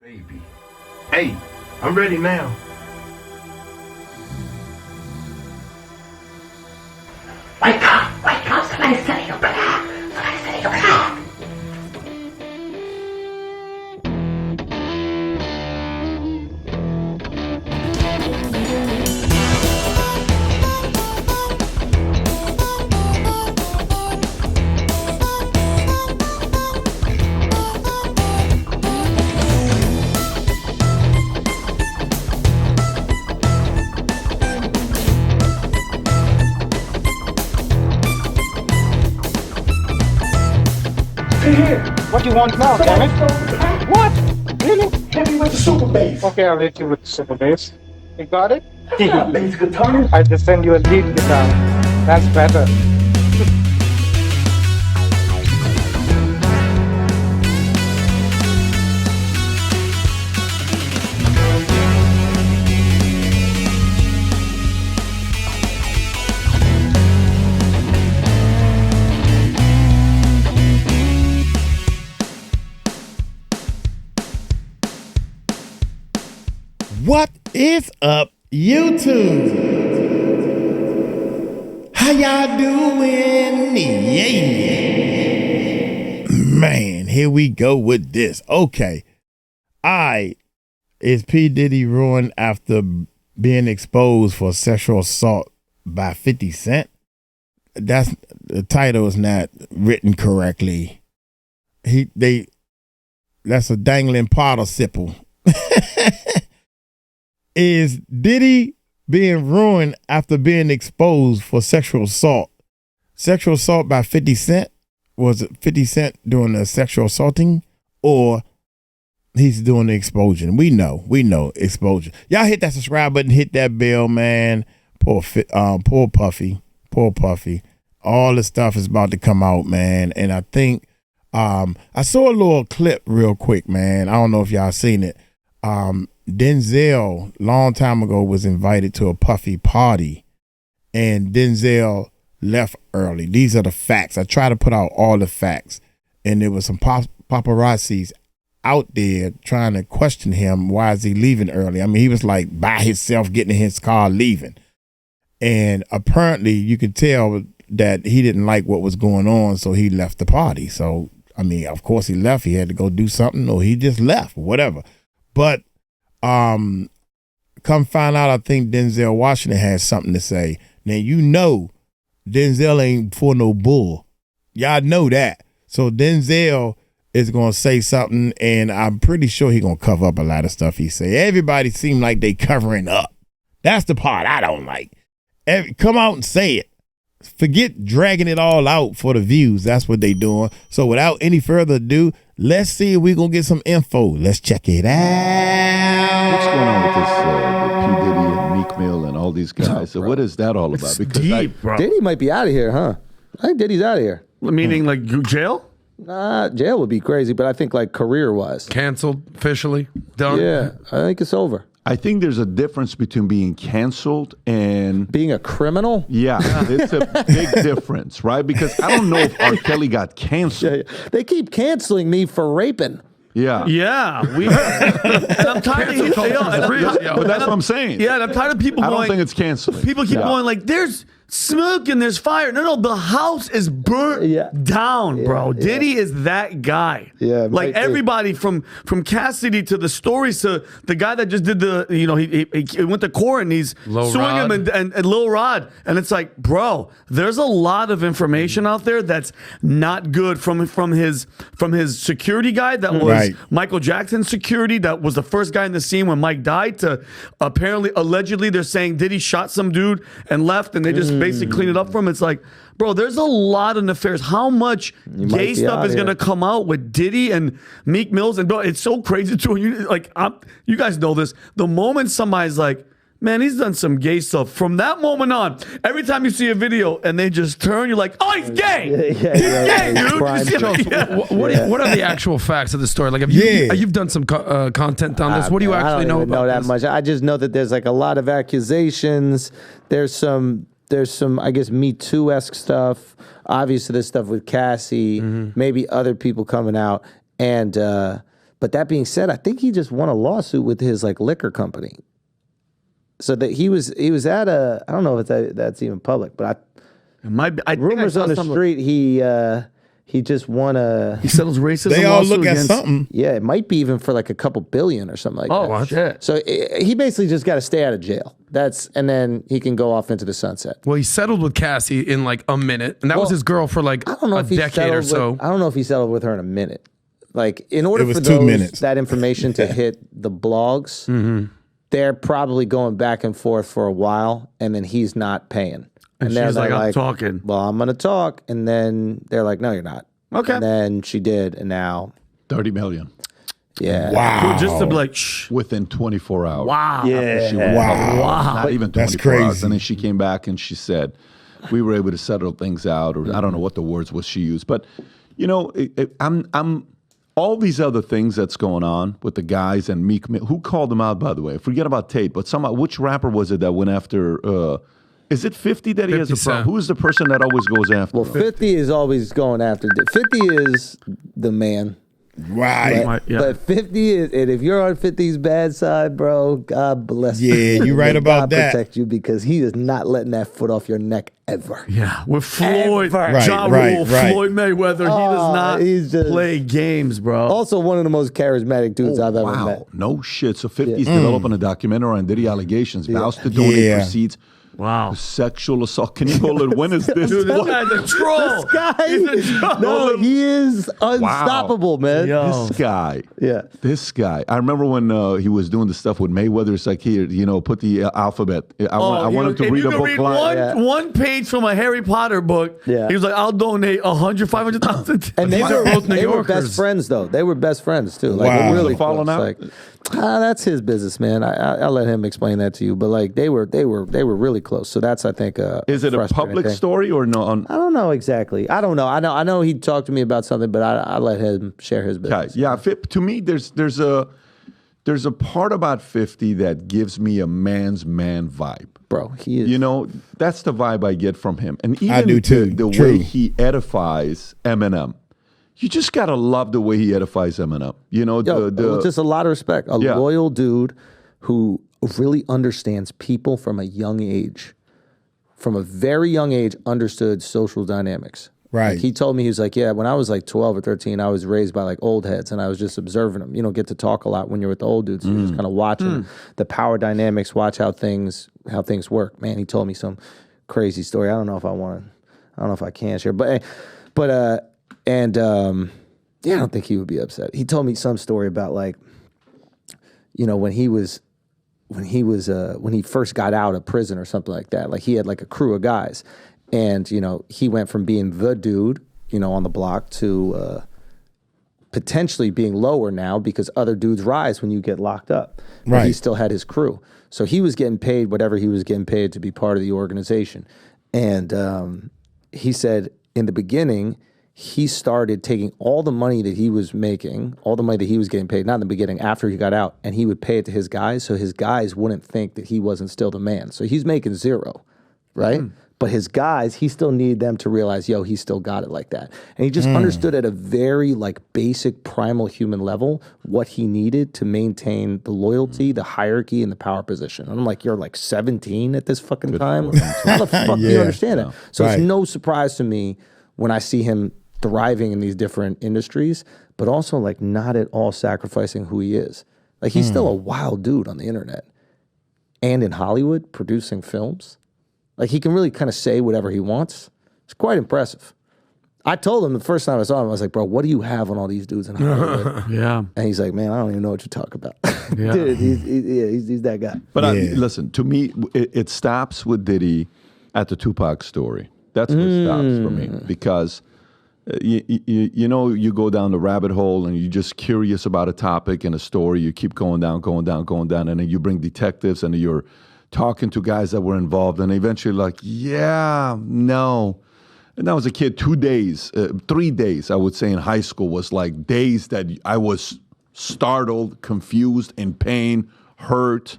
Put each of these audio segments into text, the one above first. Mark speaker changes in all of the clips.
Speaker 1: Baby. Hey, I'm ready now. Wake up, somebody's setting your block. Somebody's setting your block.
Speaker 2: What do you want now, damn it? What? Really?
Speaker 1: Hit me with the super bass.
Speaker 2: Okay, I'll hit you with the super bass. You got it?
Speaker 1: You got bass guitar?
Speaker 2: I just send you a lead guitar. That's better.
Speaker 3: What is up, YouTube? How y'all doing? Yeah. Man, here we go with this. Okay. Is P. Diddy ruined after being exposed for sexual assault by 50 Cent? The title is not written correctly. That's a dangling participle. Is Diddy being ruined after being exposed for sexual assault? Sexual assault by 50 Cent? Was it 50 Cent doing the sexual assaulting? Or he's doing the exposure? We know exposure. Y'all hit that subscribe button, hit that bell, man. Poor Puffy. All the stuff is about to come out, man. And I think I saw a little clip real quick, man. I don't know if y'all seen it. Denzel, long time ago, was invited to a Puffy party, and Denzel left early. These are the facts. I try to put out all the facts, and there was some paparazzis out there trying to question him. Why is he leaving early? I mean, he was like by himself, getting in his car, leaving. And apparently you could tell that he didn't like what was going on, so he left the party. So, I mean, of course he left. He had to go do something, or he just left, whatever. But come find out, I think Denzel Washington has something to say. Now, you know Denzel ain't for no bull. Y'all know that. So Denzel is going to say something, and I'm pretty sure he's going to cover up a lot of stuff he say. Everybody seem like they covering up. That's the part I don't like. Come out and say it. Forget dragging it all out for the views. That's what they doing. So without any further ado, let's see if we're going to get some info. Let's check it out.
Speaker 4: What's going on with this P. Diddy and Meek Mill and all these guys? So what is that all about? Because
Speaker 5: deep, bro.
Speaker 6: Diddy might be out of here, huh? I think Diddy's out of here.
Speaker 5: Meaning like jail?
Speaker 6: Nah, jail would be crazy, but I think like career-wise.
Speaker 5: Canceled officially? Done?
Speaker 6: Yeah, I think it's over.
Speaker 4: I think there's a difference between being canceled and
Speaker 6: Being a criminal?
Speaker 4: yeah, it's a big difference, right? Because I don't know if R. Kelly got canceled.
Speaker 6: They keep canceling me for raping.
Speaker 4: Yeah.
Speaker 5: Yeah. And I'm tired of
Speaker 4: But that's what I'm saying.
Speaker 5: Yeah, and I'm tired of people
Speaker 4: I
Speaker 5: going.
Speaker 4: don't think it's canceling.
Speaker 5: People keep
Speaker 4: Yeah.
Speaker 5: going like, there's smoke and there's fire. No, the house is burnt down, bro. Diddy is that guy.
Speaker 6: Yeah,
Speaker 5: like everybody from Cassidy to the stories to the guy that just did the, he went to court and he's suing him and Lil Rod. And it's like, bro, there's a lot of information out there that's not good from his security guy that was Michael Jackson's security, that was the first guy in the scene when Mike died, to allegedly they're saying Diddy shot some dude and left, and they just basically clean it up for him. It's like, bro, there's a lot of nefarious. How much gay stuff is going to come out with Diddy and Meek Mills? And bro, it's so crazy too. You guys know this. The moment somebody's like, man, he's done some gay stuff, from that moment on, every time you see a video and they just turn, you're like, oh, he's gay. He's gay, dude.
Speaker 7: What are the actual facts of the story? Like, you've done some content on this. What do you actually know about
Speaker 6: that
Speaker 7: this?
Speaker 6: much. I just know that there's like a lot of accusations. There's some, I guess, Me Too-esque stuff. Obviously, there's stuff with Cassie, maybe other people coming out. But But that being said, I think he just won a lawsuit with his like liquor company. So that he was at I don't know if that's even public, but
Speaker 5: It might be. I think I
Speaker 6: rumors
Speaker 5: saw
Speaker 6: on the
Speaker 5: something-
Speaker 6: street he just won a
Speaker 5: He settles racism.
Speaker 3: They all
Speaker 5: lawsuit
Speaker 3: look at
Speaker 5: against-
Speaker 3: something.
Speaker 6: yeah, it might be even for like a couple billion or something like that.
Speaker 5: Oh shit!
Speaker 6: So he basically just got to stay out of jail. And then he can go off into the sunset.
Speaker 7: Well, he settled with Cassie in like a minute, and that was his girl for like
Speaker 6: I don't know
Speaker 7: a
Speaker 6: if he
Speaker 7: decade or so.
Speaker 6: I don't know if he settled with her in a minute. Like in order
Speaker 3: It was
Speaker 6: for
Speaker 3: 2 minutes.
Speaker 6: that information to hit the blogs, they're probably going back and forth for a while, and then he's not paying.
Speaker 5: And
Speaker 6: they're
Speaker 5: she's like,
Speaker 6: they're
Speaker 5: "I'm talking."
Speaker 6: Well, I'm going to talk, and then they're like, "No, you're not."
Speaker 5: Okay.
Speaker 6: And then she did, and now,
Speaker 4: 30 million
Speaker 6: yeah,
Speaker 3: Wow.
Speaker 5: Just to be like, shh.
Speaker 4: within 24 hours.
Speaker 5: Wow.
Speaker 6: yeah,
Speaker 4: She went public. Not even 24
Speaker 3: That's
Speaker 4: hours.
Speaker 3: crazy.
Speaker 4: And then she came back and she said, we were able to settle things out, or I don't know what the words was she used. But, you know, I'm all these other things that's going on with the guys and Meek Mill. Who called them out, by the way? Forget about Tate, but which rapper was it that went after, is it 50 that he has a
Speaker 7: 50
Speaker 4: problem?
Speaker 7: Cent.
Speaker 4: Who is the person that always goes after
Speaker 6: Well,
Speaker 4: him?
Speaker 6: 50 is always going after. 50 is the man.
Speaker 3: Right.
Speaker 5: Right, yeah.
Speaker 6: But 50 is, and if you're on 50's bad side, bro, God bless you.
Speaker 3: Yeah, you right
Speaker 6: May
Speaker 3: about
Speaker 6: God
Speaker 3: that.
Speaker 6: protect you because he is not letting that foot off your neck ever.
Speaker 5: Yeah, with Floyd,
Speaker 6: Ever.
Speaker 3: Right,
Speaker 5: Ja
Speaker 3: right,
Speaker 5: Rule,
Speaker 3: right.
Speaker 5: Floyd Mayweather, he
Speaker 6: Oh,
Speaker 5: does not
Speaker 6: he's just-
Speaker 5: play games, bro.
Speaker 6: Also, one of the most charismatic dudes I've ever
Speaker 4: Wow,
Speaker 6: met.
Speaker 4: no shit. So 50's developing a documentary on Diddy allegations, vows to donate
Speaker 3: Yeah.
Speaker 4: proceeds
Speaker 5: Wow.
Speaker 4: to sexual assault. Can you hold it? When is this?
Speaker 5: Dude, this guy's a troll.
Speaker 6: This guy,
Speaker 5: He's a troll.
Speaker 6: no, he is unstoppable, man.
Speaker 5: Yo.
Speaker 4: This guy.
Speaker 6: Yeah.
Speaker 4: This guy. I remember when he was doing the stuff with Mayweather. It's like, here, you know, put the alphabet. I want him to
Speaker 5: if
Speaker 4: read
Speaker 5: you
Speaker 4: a
Speaker 5: can
Speaker 4: book
Speaker 5: read
Speaker 4: line.
Speaker 5: one page from a Harry Potter book.
Speaker 6: Yeah.
Speaker 5: He was like, I'll donate 100, 500,000.
Speaker 6: And they were
Speaker 7: both New
Speaker 6: they were
Speaker 7: Yorkers.
Speaker 6: best friends, though. They were best friends too. Like
Speaker 3: Wow.
Speaker 6: really
Speaker 4: Falling
Speaker 6: close.
Speaker 4: out?
Speaker 6: Like, that's his business, man. I'll let him explain that to you. But like they were really close. So that's, I think,
Speaker 4: Is it a
Speaker 6: frustrating
Speaker 4: public
Speaker 6: thing.
Speaker 4: story or no?
Speaker 6: I don't know exactly. I don't know. I know he talked to me about something, but I let him share his
Speaker 4: Okay.
Speaker 6: business.
Speaker 4: Yeah. To me, there's a part about 50 that gives me a man's man vibe.
Speaker 6: Bro, he is.
Speaker 4: You know, that's the vibe I get from him. And even
Speaker 3: I do too.
Speaker 4: the
Speaker 3: True.
Speaker 4: way he edifies Eminem. You just gotta love the way he edifies Eminem. You know,
Speaker 6: Yo, just a lot of respect. A
Speaker 4: Yeah.
Speaker 6: loyal dude who really understands people from a young age. From a very young age, understood social dynamics.
Speaker 3: Right.
Speaker 6: Like he told me, he was like, yeah, when I was like 12 or 13, I was raised by like old heads and I was just observing them. You don't get to talk a lot when you're with the old dudes. You're just kind of watching the power dynamics, watch how things work. Man, he told me some crazy story. I don't know if I can share, but yeah, I don't think he would be upset. He told me some story about like, you know, when he first got out of prison or something like that. Like he had like a crew of guys, and you know he went from being the dude, you know, on the block to potentially being lower now because other dudes rise when you get locked up. But he
Speaker 3: Right.
Speaker 6: still had his crew, so he was getting paid whatever he was getting paid to be part of the organization. And he said in the beginning, he started taking all the money that he was making, all the money that he was getting paid, not in the beginning, after he got out, and he would pay it to his guys so his guys wouldn't think that he wasn't still the man. So he's making zero, right? But his guys, he still needed them to realize, yo, he still got it like that. And he just understood at a very like basic primal human level what he needed to maintain the loyalty, the hierarchy, and the power position. And I'm like, you're like 17 at this fucking time? How the fuck do you
Speaker 3: Yeah.
Speaker 6: understand that? So
Speaker 3: Right.
Speaker 6: it's no surprise to me when I see him thriving in these different industries, but also like not at all sacrificing who he is. Like he's still a wild dude on the internet and in Hollywood producing films. Like he can really kind of say whatever he wants. It's quite impressive. I told him the first time I saw him, I was like, bro, what do you have on all these dudes in Hollywood?
Speaker 5: Yeah.
Speaker 6: And he's like, man, I don't even know what you talk about.
Speaker 5: Yeah.
Speaker 6: Dude, he's that guy.
Speaker 4: But
Speaker 3: Yeah.
Speaker 4: listen, to me, it stops with Diddy at the Tupac story. That's where it stops for me because you know, you go down the rabbit hole and you're just curious about a topic and a story. You keep going down, and then you bring detectives and you're talking to guys that were involved, and eventually like, yeah, no. And I was a kid, 2 days, 3 days, I would say, in high school was like days that I was startled, confused, in pain, hurt.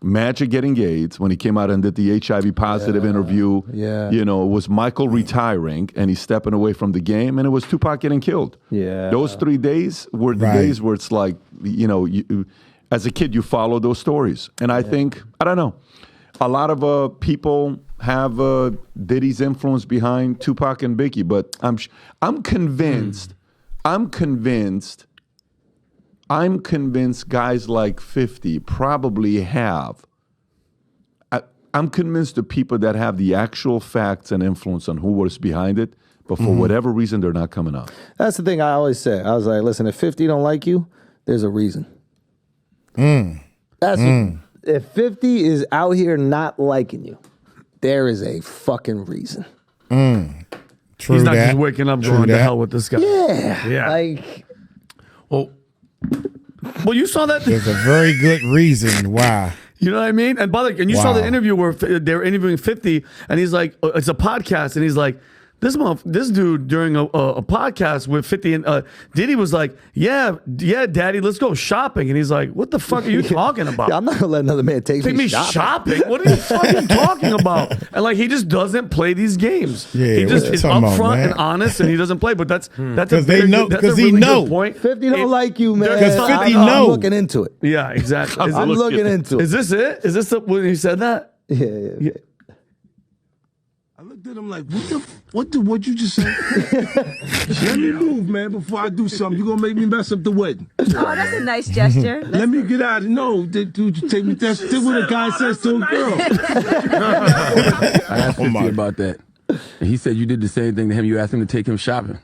Speaker 4: Magic getting AIDS when he came out and did the HIV positive interview.
Speaker 6: Yeah.
Speaker 4: You know, it was Michael retiring and he's stepping away from the game, and it was Tupac getting killed.
Speaker 6: Yeah.
Speaker 4: Those 3 days were the days where it's like, you know, as a kid, you follow those stories. And I think, I don't know, a lot of people have Diddy's influence behind Tupac and Biggie, but I'm convinced guys like 50 probably have. I'm convinced the people that have the actual facts and influence on who was behind it, but for whatever reason, they're not coming out.
Speaker 6: That's the thing I always say. I was like, listen, if 50 don't like you, there's a reason. If 50 is out here not liking you, there is a fucking reason.
Speaker 3: True
Speaker 5: He's not
Speaker 3: that.
Speaker 5: just waking up going to hell with this guy.
Speaker 6: Yeah. Like,
Speaker 5: Well, you saw that.
Speaker 3: There's a very good reason why.
Speaker 5: You know what I mean? And by the way, and you saw the interview where they're interviewing 50, and he's like, it's a podcast, and he's like, this dude during a podcast with 50 and Diddy was like, yeah, daddy, let's go shopping. And he's like, what the fuck are you talking about?
Speaker 6: yeah, I'm not gonna let another man take me
Speaker 5: shopping. What are you fucking talking about? And like, he just doesn't play these games.
Speaker 3: Yeah,
Speaker 5: he just
Speaker 3: what you
Speaker 5: is
Speaker 3: talking about,
Speaker 5: upfront
Speaker 3: man?
Speaker 5: and honest, and he doesn't play. But that's a
Speaker 3: they
Speaker 5: very
Speaker 3: know-
Speaker 5: good- that's
Speaker 3: 'cause
Speaker 5: a
Speaker 3: he
Speaker 5: really
Speaker 3: know.
Speaker 5: good point.
Speaker 6: 50 don't like you, man.
Speaker 5: Because
Speaker 3: 50
Speaker 6: I'm
Speaker 3: know.
Speaker 6: looking into it.
Speaker 5: Yeah, exactly. Is,
Speaker 6: I'm looking into it.
Speaker 5: is this it? Is this when he said that?
Speaker 6: Yeah.
Speaker 8: I looked at him like, what you just say? Let me move, man, before I do something. You're gonna make me mess up the wedding.
Speaker 9: Oh, that's a nice gesture.
Speaker 8: Let me get out of No, dude, you take me. That's what a guy says to a girl.
Speaker 10: I asked 50 about that. And he said you did the same thing to him. You asked him to take him shopping.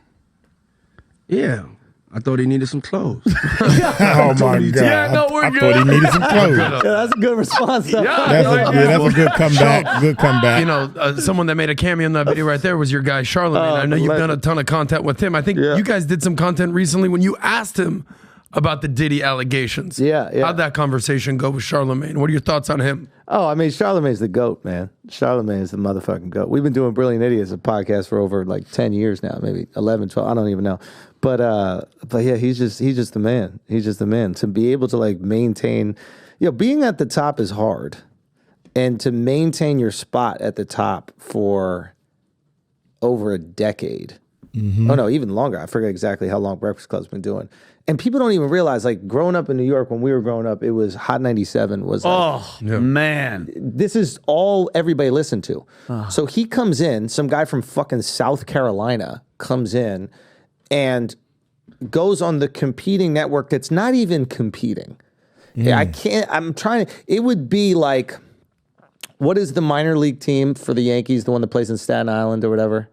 Speaker 8: Yeah. I thought he needed some clothes.
Speaker 3: Oh my God!
Speaker 5: Yeah, no, we're
Speaker 3: I
Speaker 5: good.
Speaker 3: thought he needed some clothes.
Speaker 6: Yeah, that's a good response. Though.
Speaker 3: That's a good comeback. Good comeback.
Speaker 7: You know, someone that made a cameo in that video right there was your guy Charlamagne. I know you've done a ton of content with him. I think you guys did some content recently when you asked him about the Diddy allegations.
Speaker 6: Yeah.
Speaker 7: How'd that conversation go with Charlamagne? What are your thoughts on him?
Speaker 6: Oh, I mean, Charlamagne's the GOAT, man. Charlamagne's the motherfucking GOAT. We've been doing Brilliant Idiots, a podcast, for over like 10 years now, maybe 11, 12. I don't even know. But yeah, he's just the man. He's just the man. To be able to like maintain, being at the top is hard. And to maintain your spot at the top for over a decade. Oh, no, even longer. I forget exactly how long Breakfast Club's been doing. And people don't even realize, like, growing up in New York, when we were growing up, it was Hot 97 was like,
Speaker 5: Man.
Speaker 6: this is all everybody listened to. So he comes in, some guy from fucking South Carolina comes in and goes on the competing network that's not even competing. It would be like, what is the minor league team for the Yankees, the one that plays in Staten Island or whatever?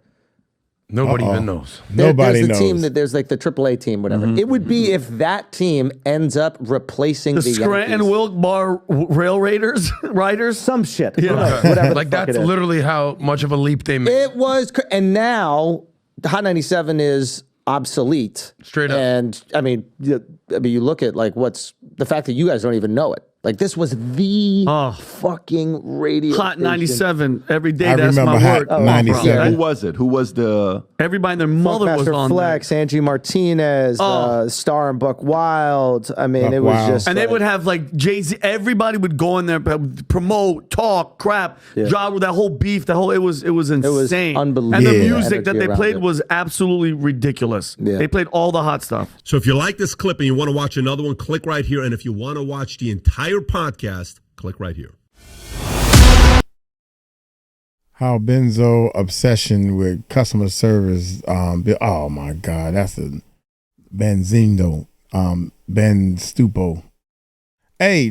Speaker 7: Nobody even knows.
Speaker 3: Nobody
Speaker 6: there's the
Speaker 3: knows.
Speaker 6: team there's like the AAA team, whatever. It would be if that team ends up replacing
Speaker 5: The
Speaker 6: the
Speaker 5: Scranton
Speaker 6: Yankees.
Speaker 5: Wilkes Barre Rail Raiders riders.
Speaker 6: Some shit.
Speaker 5: Yeah.
Speaker 6: Whatever the
Speaker 7: Like,
Speaker 6: fuck
Speaker 7: that's
Speaker 6: it is.
Speaker 7: literally how much of a leap they made.
Speaker 6: It was, and now Hot 97 is obsolete.
Speaker 7: Straight up.
Speaker 6: And I mean, you look at like what's the fact that you guys don't even know it. Like, this was the fucking radio
Speaker 5: Hot
Speaker 6: station.
Speaker 5: 97 every day.
Speaker 3: I
Speaker 5: That's
Speaker 3: remember
Speaker 5: my
Speaker 3: Hot
Speaker 5: word.
Speaker 3: 97.
Speaker 6: Yeah.
Speaker 4: Who was it? Who was the...
Speaker 5: Everybody and their mother was
Speaker 6: Funkmaster
Speaker 5: on
Speaker 6: Flex, Angie Martinez, Star and Buck Wild. I mean,
Speaker 3: Buck
Speaker 6: it was
Speaker 3: Wild.
Speaker 6: just.
Speaker 5: And they would have like Jay-Z. Everybody would go in there, promote, talk, crap, job with that whole beef. It was insane.
Speaker 6: unbelievable.
Speaker 5: And the
Speaker 3: Yeah.
Speaker 5: music that
Speaker 6: Energy
Speaker 5: they
Speaker 6: around
Speaker 5: played
Speaker 6: it.
Speaker 5: was absolutely ridiculous.
Speaker 6: Yeah.
Speaker 5: They played all the hot stuff.
Speaker 11: So if you like this clip and you want to watch another one, click right here. And if you want to watch the entire podcast, click right here.
Speaker 3: How Benzo obsession with customer service. Oh my God, that's a Benzindo. Ben Stupo. Hey,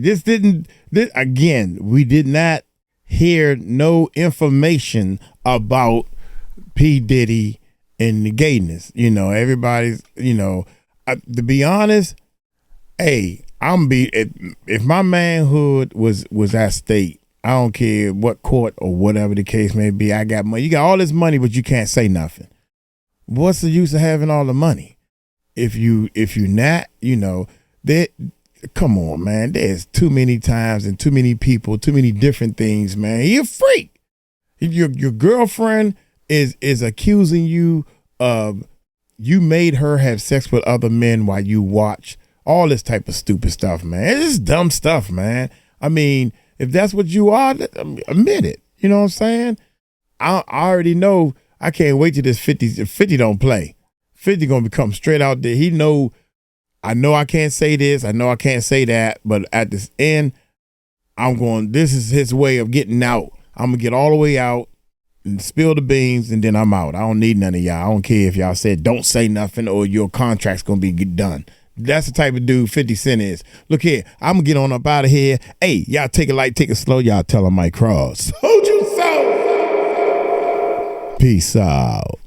Speaker 3: again, we did not hear no information about P. Diddy and the gayness. Everybody's, to be honest, hey, if my manhood was at stake, I don't care what court or whatever the case may be, I got money. You got all this money, but you can't say nothing. What's the use of having all the money? If you not, come on, man. There's too many times and too many people, too many different things, man. You're a freak. Your girlfriend is accusing you of you made her have sex with other men while you watch all this type of stupid stuff, man. It's just dumb stuff, man. I mean, If that's what you are, admit it. You know what I'm saying? I already know. I can't wait till this 50 don't play. 50 gonna become straight out there. I know I can't say this. I know I can't say that. But at this end, this is his way of getting out. I'm gonna get all the way out and spill the beans, and then I'm out. I don't need none of y'all. I don't care if y'all said don't say nothing or your contract's gonna be done. That's the type of dude 50 Cent is. Look here, I'm gonna get on up out of here. Hey, y'all take it light, take it slow. Y'all tell him Mike Cross. Hold you so. Peace out.